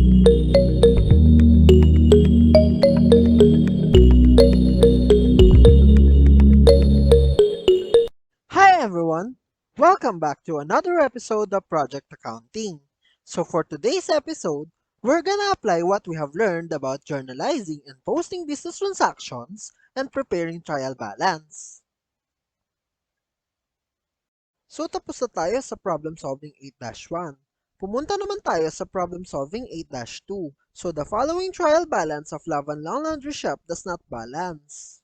Hi everyone! Welcome back to another episode of Project Accounting. So for today's episode, we're gonna apply what we have learned about journalizing and posting business transactions and preparing trial balance. So tapos na tayo sa problem solving 8-1. Pumunta naman tayo sa problem solving 8-2. So the following trial balance of Lavan Long Laundry Shop does not balance.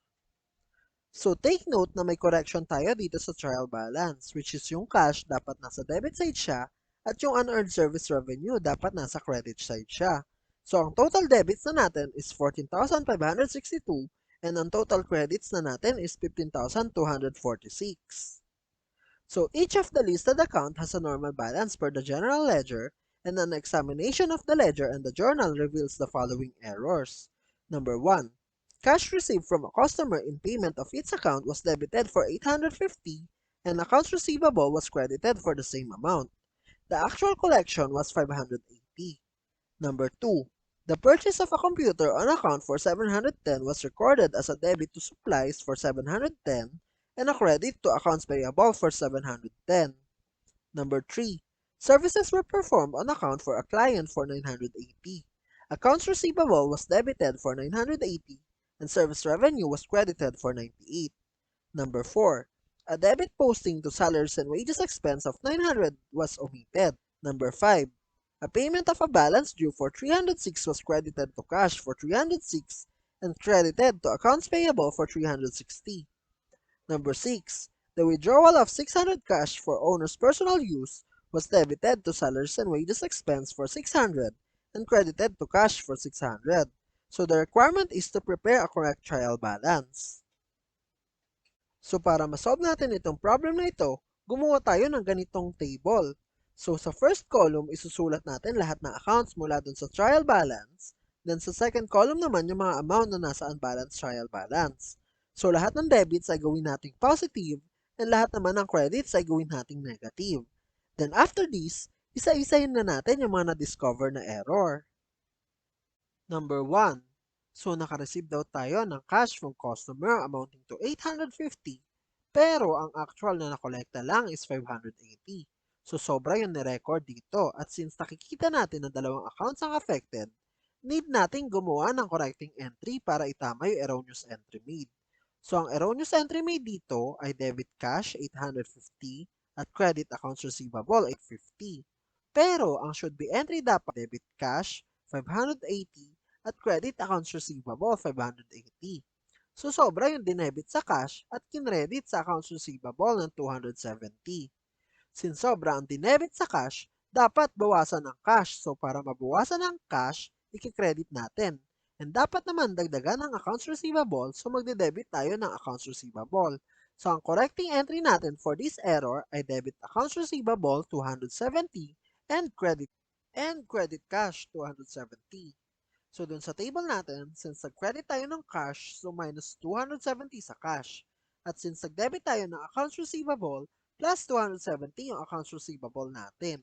So take note na may correction tayo dito sa trial balance, which is yung cash dapat nasa debit side siya at yung unearned service revenue dapat nasa credit side siya. So ang total debits na natin is 14,562 and ang total credits na natin is 15,246. So each of the listed account has a normal balance per the general ledger, and an examination of the ledger and the journal reveals the following errors. Number 1. Cash received from a customer in payment of its account was debited for 850 and accounts receivable was credited for the same amount. The actual collection was 580. Number 2. The purchase of a computer on account for 710 was recorded as a debit to supplies for 710 and a credit to accounts payable for 710. Number 3. Services were performed on account for a client for 980. Accounts receivable was debited for 980 and service revenue was credited for 98. Number 4. A debit posting to salaries and wages expense of 900 was omitted. Number 5. A payment of a balance due for 306 was credited to cash for 306 and credited to accounts payable for 360. Number 6. The withdrawal of 600 cash for owner's personal use was debited to salaries and wages expense for 600 and credited to cash for 600. So the requirement is to prepare a correct trial balance. So para masolve natin itong problem na ito, gumawa tayo ng ganitong table. So sa first column, isusulat natin lahat ng accounts mula dun sa trial balance. Then sa second column naman, yung mga amount na nasa unbalanced trial balance. So lahat ng debits ay gawin nating positive and lahat naman ng credits ay gawin nating negative. Then after this, isa-isahin na natin yung mga na-discover na error. Number 1. So naka-receive daw tayo ng cash from customer amounting to 850 pero ang actual na nakolekta lang is 580. So sobra yung ni-record dito at since nakikita natin na dalawang accounts ang affected, need nating gumawa ng correcting entry para itama yung erroneous entry made. So ang erroneous entry made dito ay debit cash 850 at credit accounts receivable 850. Pero ang should be entry dapat debit cash 580 at credit accounts receivable 580. So sobra yung dinebit sa cash at kinredit sa accounts receivable ng 270. Since sobra ang dinebit sa cash, dapat bawasan ang cash. So para mabawasan ang cash, i-credit natin. And dapat naman dagdagan ang accounts receivable, so magde-debit tayo ng accounts receivable. So ang correcting entry natin for this error ay debit accounts receivable 270 and credit cash 270. So dun sa table natin, since nag-credit tayo ng cash, so minus 270 sa cash. At since nag-debit tayo ng accounts receivable, plus 270 yung accounts receivable natin.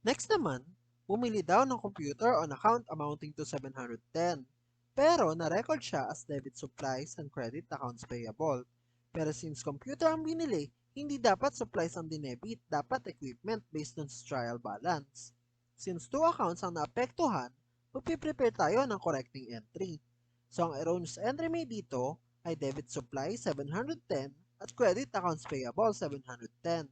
Next naman, bumili daw ng computer on account amounting to 710. Pero na-record siya as debit supplies and credit accounts payable. Pero since computer ang binili, hindi dapat supplies ang dinebit, dapat equipment based on trial balance. Since two accounts ang naapektuhan, magpiprepare tayo ng correcting entry. So ang erroneous entry made dito ay debit supply 710 at credit accounts payable 710.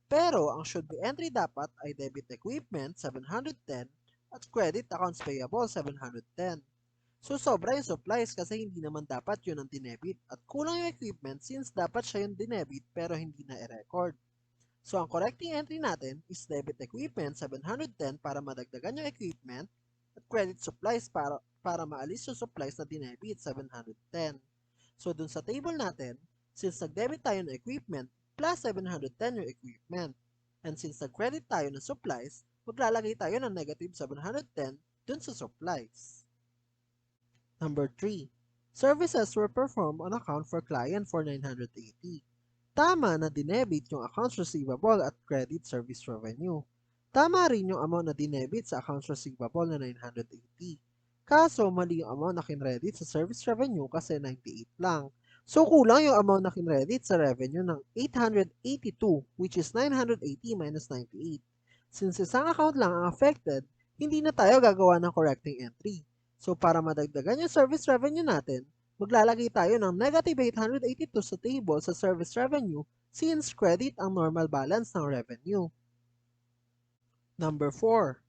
Pero ang should be entry dapat ay debit equipment 710 at credit accounts payable 710. So sobra yung supplies kasi hindi naman dapat yun ang dinebit at kulang yung equipment since dapat siya yung dinebit pero hindi na i-record. So ang correcting entry natin is debit equipment 710 para madagdagan yung equipment at credit supplies para maalis yung supplies na dinebit 710. So dun sa table natin, since nag-debit tayo ng equipment, plus 710 yung equipment. And since nag-credit tayo ng supplies, maglalagay tayo ng negative 710 dun sa supplies. Number 3. Services were performed on account for client for 980. Tama na dinebit yung accounts receivable at credit service revenue. Tama rin yung amount na dinebit sa accounts receivable na 980. Kaso mali yung amount na kinredit sa service revenue kasi 98 lang. So kulang yung amount na kinredit sa revenue ng 882 which is 980 minus 98. Since isang account lang ang affected, hindi na tayo gagawa ng correcting entry. So para madagdagan yung service revenue natin, maglalagay tayo ng negative 882 sa table sa service revenue since credit ang normal balance ng revenue. Number 4.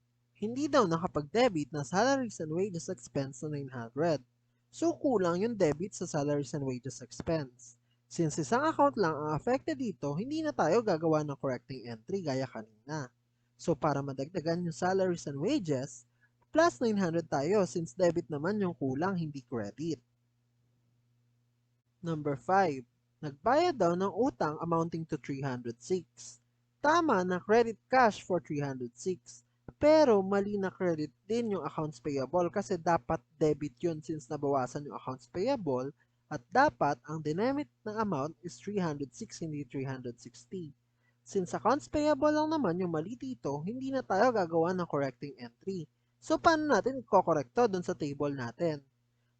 Hindi daw nakapag-debit ng salaries and wages expense na 900. So kulang yung debit sa salaries and wages expense. Since isang account lang ang affected dito, hindi na tayo gagawa ng correcting entry gaya kanina. So para madagdagan yung salaries and wages, plus 900 tayo since debit naman yung kulang, hindi credit. Number 5. Nagbayad daw ng utang amounting to 306. Tama na credit cash for 306. Pero mali na credit din yung accounts payable kasi dapat debit yun since nabawasan yung accounts payable at dapat ang dinamit ng amount is 306 hindi 360. Since accounts payable lang naman yung mali dito, hindi na tayo gagawa ng correcting entry. So paano natin i-correct to dun sa table natin?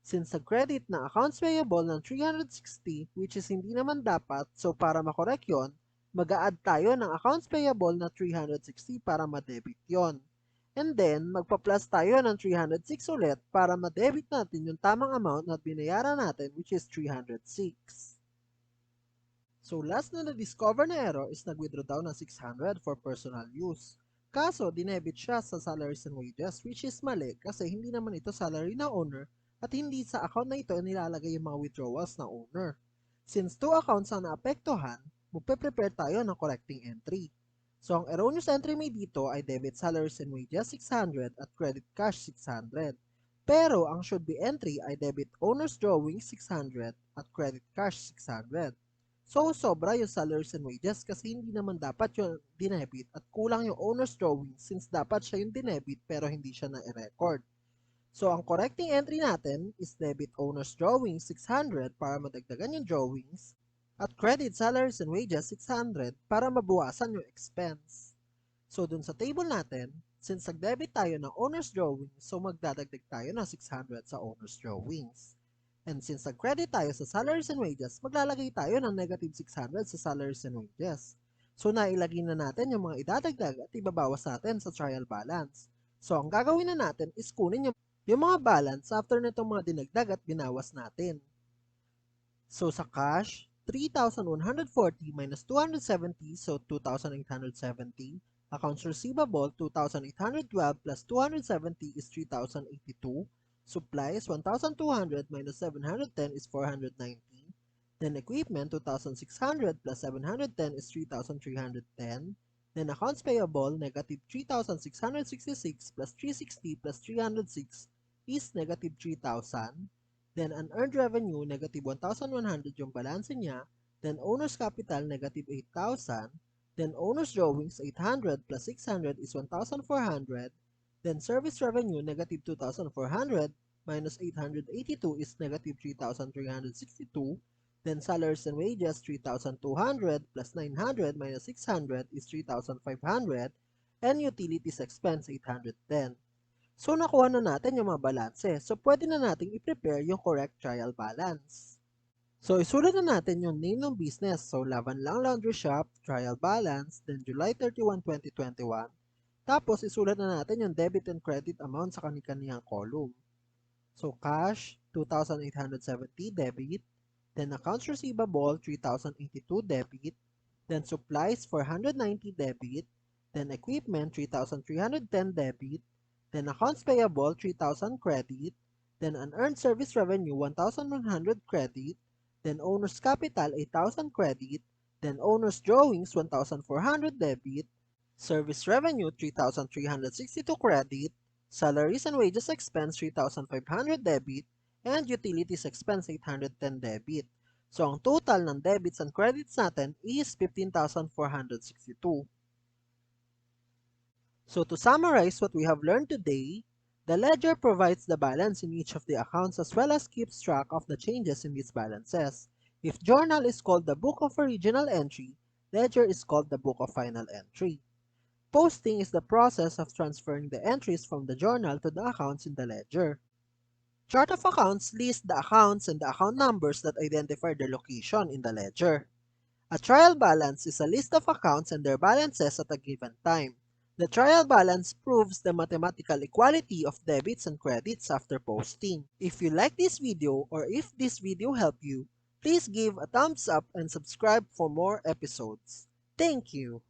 Since nag-credit na accounts payable ng 360 which is hindi naman dapat, so para makorek yon, mag-a-add tayo ng accounts payable na 360 para ma-debit yon. And then, magpa-plus tayo ng 306 ulit para ma-debit natin yung tamang amount na binayaran natin which is 306. So last na na-discover na error is nag-withdraw daw ng 600 for personal use. Kaso, dinebit siya sa salaries and wages which is mali kasi hindi naman ito salary na owner at hindi sa account na ito nilalagay yung mga withdrawals ng owner. Since two accounts ang naapektuhan, magpe-prepare tayo ng correcting entry. So ang erroneous entry may dito ay debit salaries and wages 600 at credit cash 600. Pero ang should be entry ay debit owner's drawing 600 at credit cash 600. So, sobra yung salaries and wages kasi hindi naman dapat yung dinebit at kulang yung owner's drawing since dapat siya yung dinebit pero hindi siya na-record. So, ang correcting entry natin is debit owner's drawing 600 para madagdagan yung drawings at credit salaries and wages 600 para mabawasan yung expense. So, dun sa table natin, since nag-debit tayo ng owner's drawings, so magdadagdag tayo ng 600 sa owner's drawings. And since nag-credit tayo sa salaries and wages, maglalagay tayo ng negative 600 sa salaries and wages. So nailagay na natin yung mga idadagdag at ibabawas natin sa trial balance. So ang gagawin na natin is kunin yung mga balance after nitong mga dinagdag at binawas natin. So sa cash, 3,140 minus 270, so 2,870. Accounts receivable, 2,812 plus 270 is 3,082. Supplies, 1,200 minus 710 is 490. Then equipment, 2,600 plus 710 is 3,310. Then accounts payable, negative 3,666 plus 360 plus 306 is negative 3,000. Then unearned revenue, negative 1,100 yung balance niya. Then owner's capital, negative 8,000. Then owner's drawings, 800 plus 600 is 1,400. Then service revenue, negative 2,400 minus 882 is negative 3,362. Then salaries and wages, 3,200 plus 900 minus 600 is 3,500. And utilities expense, 810. So, nakuha na natin yung mga balanse. So, pwede na natin i-prepare yung correct trial balance. So, isulat na natin yung name ng business. So, Laban Lang Laundry Shop, trial balance, then July 31, 2021. Tapos, isulat na natin yung debit and credit amount sa kani-kaniyang column. So, cash, 2,870 debit. Then, accounts receivable, 3,082 debit. Then, supplies, 490 debit. Then, equipment, 3,310 debit. Then, accounts payable, 3,000 credit. Then, unearned service revenue, 1,100 credit. Then, owner's capital, 8,000 credit. Then, owner's drawings, 1,400 debit. Service revenue, 3,362 credit. Salaries and wages expense, 3,500 debit. And utilities expense, 810 debit. So, ang total ng debits and credits natin is 15,462. So to summarize what we have learned today, the ledger provides the balance in each of the accounts as well as keeps track of the changes in these balances. If journal is called the book of original entry, ledger is called the book of final entry. Posting is the process of transferring the entries from the journal to the accounts in the ledger. Chart of accounts lists the accounts and the account numbers that identify their location in the ledger. A trial balance is a list of accounts and their balances at a given time. The trial balance proves the mathematical equality of debits and credits after posting. If you like this video or if this video helped you, please give a thumbs up and subscribe for more episodes. Thank you!